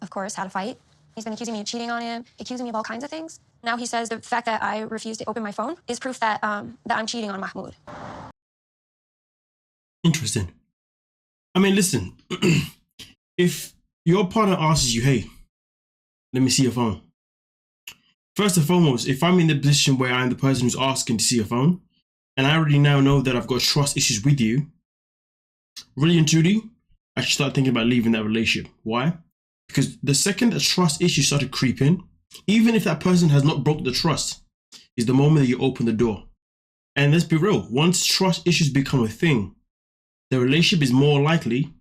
of course, had a fight. He's been accusing me of cheating on him, accusing me of all kinds of things. Now he says the fact that I refused to open my phone is proof that that I'm cheating on Mahmoud. Interesting. I mean, listen, if your partner asks you, hey, let me see your phone. First and foremost, if I'm in the position where I'm the person who's asking to see your phone, and I already now know that I've got trust issues with you, really and truly, I should start thinking about leaving that relationship. Why? Because the second that trust issues start to creep in, even if that person has not broke the trust, is the moment that you open the door. And let's be real, once trust issues become a thing, the relationship is more likely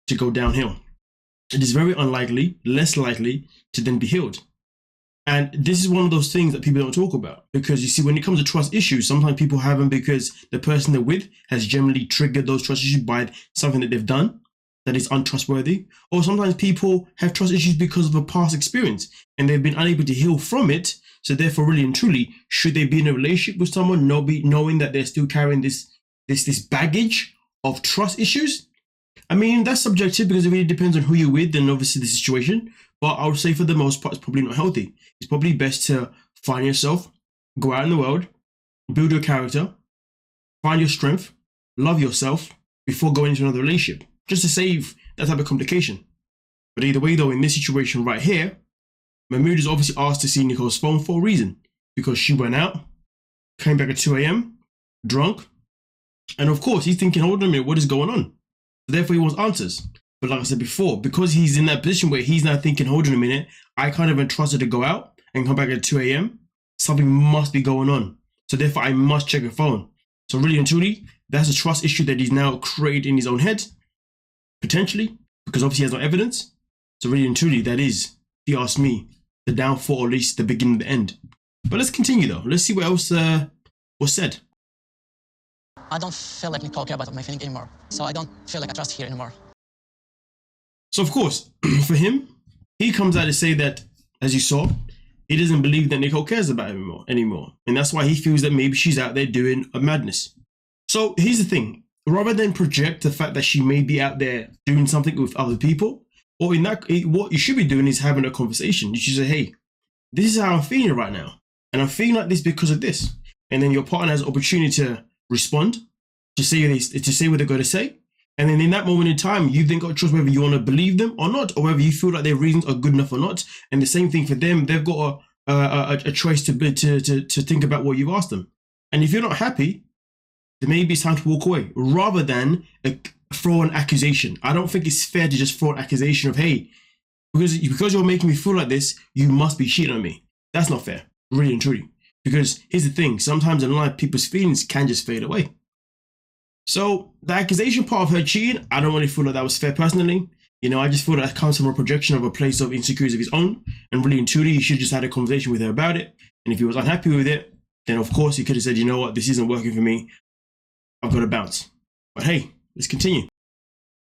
to go downhill. It is very unlikely, less likely to then be healed. And this is one of those things that people don't talk about, because you see, when it comes to trust issues, sometimes people have them because the person they're with has generally triggered those trust issues by something that they've done that is untrustworthy. Or sometimes people have trust issues because of a past experience and they've been unable to heal from it. So therefore, really and truly, should they be in a relationship with someone knowing that they're still carrying this baggage of trust issues? I mean, that's subjective because it really depends on who you're with and obviously the situation. But I would say for the most part, it's probably not healthy. It's probably best to find yourself, go out in the world, build your character, find your strength, love yourself before going into another relationship, just to save that type of complication. But either way though, in this situation right here, Mahmoud is obviously asked to see Nicole's phone for a reason, because she went out, came back at 2 a.m, drunk, and of course he's thinking, hold on a minute, what is going on? Therefore he wants answers. But like I said before, because he's in that position where he's now thinking, hold on a minute, I can't even trust her to go out and come back at 2 a.m, something must be going on. So therefore I must check her phone. So really and truly, that's a trust issue that he's now created in his own head, potentially, because obviously he has no evidence. So really and truly, that is, if you ask me, the downfall, or at least the beginning of the end. But let's continue though. Let's see what else was said. I don't feel like Nicole cares about my feeling anymore. So I don't feel like I trust here anymore. So of course, for him, he comes out to say that, as you saw, he doesn't believe that Nicole cares about him anymore. And that's why he feels that maybe she's out there doing a madness. So here's the thing. Rather than project the fact that she may be out there doing something with other people, or what you should be doing is having a conversation. You should say, hey, this is how I'm feeling right now. And I'm feeling like this because of this. And then your partner has an opportunity to respond, to say what they're going to say. And then in that moment in time, you've then got to trust whether you want to believe them or not, or whether you feel like their reasons are good enough or not. And the same thing for them, they've got a choice to think about what you've asked them. And if you're not happy, then maybe it's time to walk away, rather than throw an accusation. I don't think it's fair to just throw an accusation of, hey, because you're making me feel like this, you must be cheating on me. That's not fair, really and truly. Because here's the thing, sometimes in life, people's feelings can just fade away. So the accusation part of her cheating, I don't really feel like that was fair personally. You know, I just feel that comes from a projection of a place of insecurity of his own. And really and truly, he should just had a conversation with her about it. And if he was unhappy with it, then of course he could have said, you know what, this isn't working for me. I've got to bounce. But hey, let's continue.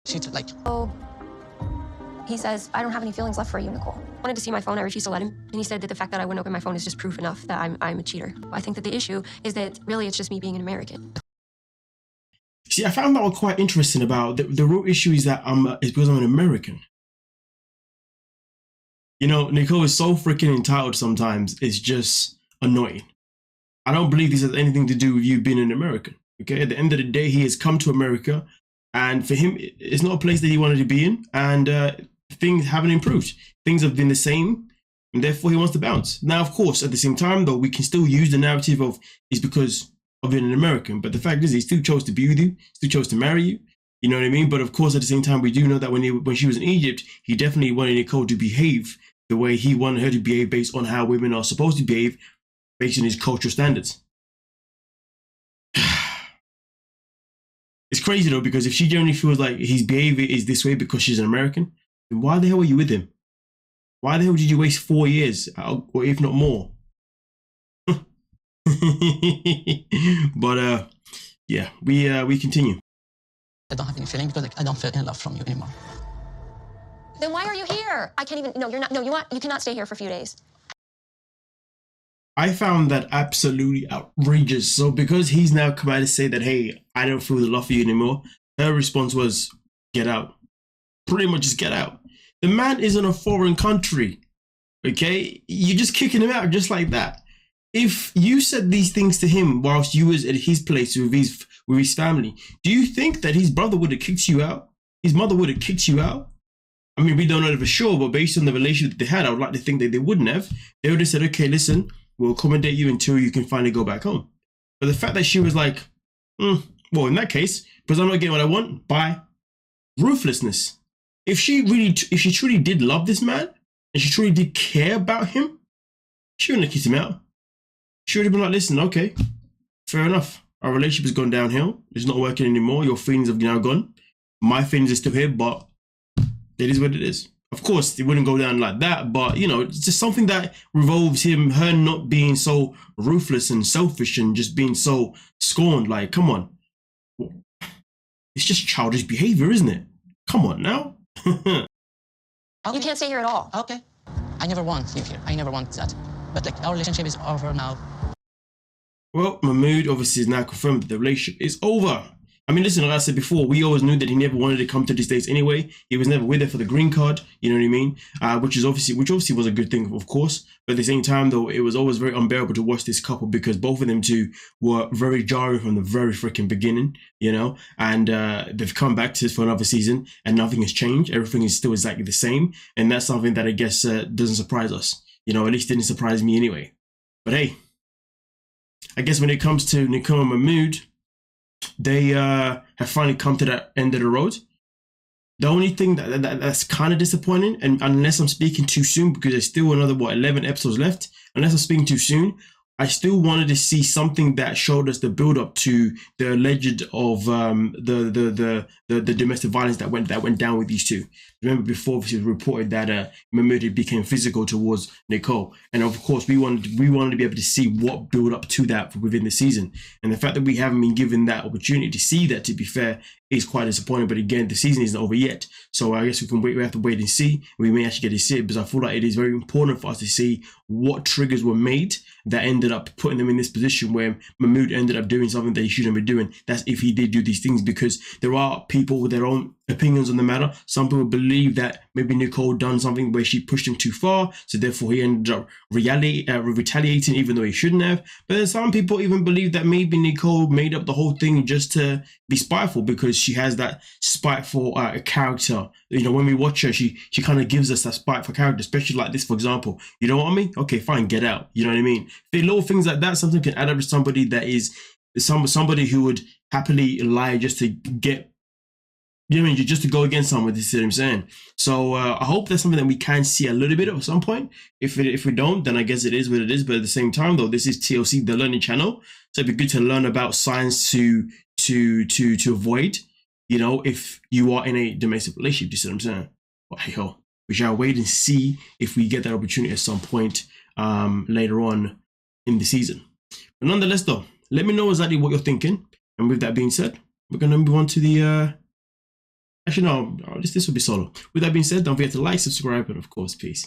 She's like, Oh, he says, I don't have any feelings left for you, Nicole. I wanted to see my phone, I refused to let him. And he said that the fact that I wouldn't open my phone is just proof enough that I'm a cheater. I think that the issue is that really it's just me being an American. See, I found that one quite interesting about the real issue is that it's because I'm an American. You know, Nicole is so freaking entitled sometimes, it's just annoying. I don't believe this has anything to do with you being an American. Okay, at the end of the day, he has come to America, and for him, it's not a place that he wanted to be in, and things haven't improved. Things have been the same, and therefore he wants to bounce. Now, of course, at the same time, though, we can still use the narrative of it's because of being an American, but the fact is, he still chose to be with you, still chose to marry you. You know what I mean? But of course, at the same time, we do know that when she was in Egypt, he definitely wanted Nicole to behave the way he wanted her to behave, based on how women are supposed to behave, based on his cultural standards. It's crazy though, because if she generally feels like his behavior is this way because she's an American, then why the hell were you with him? Why the hell did you waste 4 years, or if not more? But yeah, we continue. I don't have any feeling because I don't feel any love from you anymore. Then why are you here? I can't even, no, you're not, no, you cannot stay here for a few days. I found that absolutely outrageous. So because he's now come out to say that, hey, I don't feel the love for you anymore, her response was, get out. Pretty much just get out. The man is in a foreign country. Okay, you're just kicking him out just like that. If you said these things to him whilst you was at his place with his family, do you think that his brother would have kicked you out? His mother would have kicked you out? I mean, we don't know for sure, but based on the relationship that they had, I would like to think that they wouldn't have. They would have said, okay, listen, we'll accommodate you until you can finally go back home. But the fact that she was like, well, in that case, because I'm not getting what I want, bye. Ruthlessness. If she truly did love this man, and she truly did care about him, she wouldn't have kicked him out. She would have been like, listen, okay, fair enough. Our relationship has gone downhill. It's not working anymore. Your feelings have now gone. My feelings are still here, but it is what it is. Of course, it wouldn't go down like that, but, you know, it's just something that revolves her not being so ruthless and selfish and just being so scorned. Like, come on. It's just childish behavior, isn't it? Come on now. Okay. You can't stay here at all. Okay. I never want you here. I never want that. But like, our relationship is over now. Well, Mahmoud obviously is now confirmed that the relationship is over. I mean, listen, like I said before, we always knew that he never wanted to come to the States anyway. He was never with her for the green card, you know what I mean? Which obviously was a good thing, of course. But at the same time, though, it was always very unbearable to watch this couple because both of them two were very jarring from the very freaking beginning, you know? And they've come back to this for another season and nothing has changed. Everything is still exactly the same. And that's something that I guess doesn't surprise us. You know, at least didn't surprise me anyway. But hey, I guess when it comes to Nicole and Mahmoud, they have finally come to that end of the road. The only thing that's kind of disappointing, and unless I'm speaking too soon, because there's still another 11 episodes left, unless I'm speaking too soon, I still wanted to see something that showed us the build up to the alleged of the domestic violence that went down with these two. Remember before it was reported that Mahmoud became physical towards Nicole, and of course we wanted to be able to see what build up to that within the season. And the fact that we haven't been given that opportunity to see that, to be fair, is quite disappointing. But again, the season isn't over yet, so I guess we have to wait and see. We may actually get to see it because I feel like it is very important for us to see what triggers were made that ended up putting them in this position where Mahmoud ended up doing something that he shouldn't be doing. That's if he did do these things, because there are people with their own opinions on the matter. Some people believe that maybe Nicole done something where she pushed him too far, so therefore he ended up retaliating even though he shouldn't have. But then some people even believe that maybe Nicole made up the whole thing just to be spiteful, because she has that spiteful character. You know, when we watch her, she kind of gives us that spiteful character, especially like this, for example. You know what I mean? Okay, fine, get out. You know what I mean? The little things like that, something can add up to somebody that is somebody who would happily lie just to get, you know what I mean, just to go against someone. This is what I'm saying. So I hope that's something that we can see a little bit of at some point. If we don't, then I guess it is what it is. But at the same time, though, this is TLC, the learning channel. So it'd be good to learn about signs to avoid, you know, if you are in a domestic relationship. You see what I'm saying? But hey ho, we shall wait and see if we get that opportunity at some point later on in the season. But nonetheless, though, let me know exactly what you're thinking. And with that being said, we're gonna move on to the actually, no, this will be solo. With that being said, don't forget to like, subscribe, and of course, peace.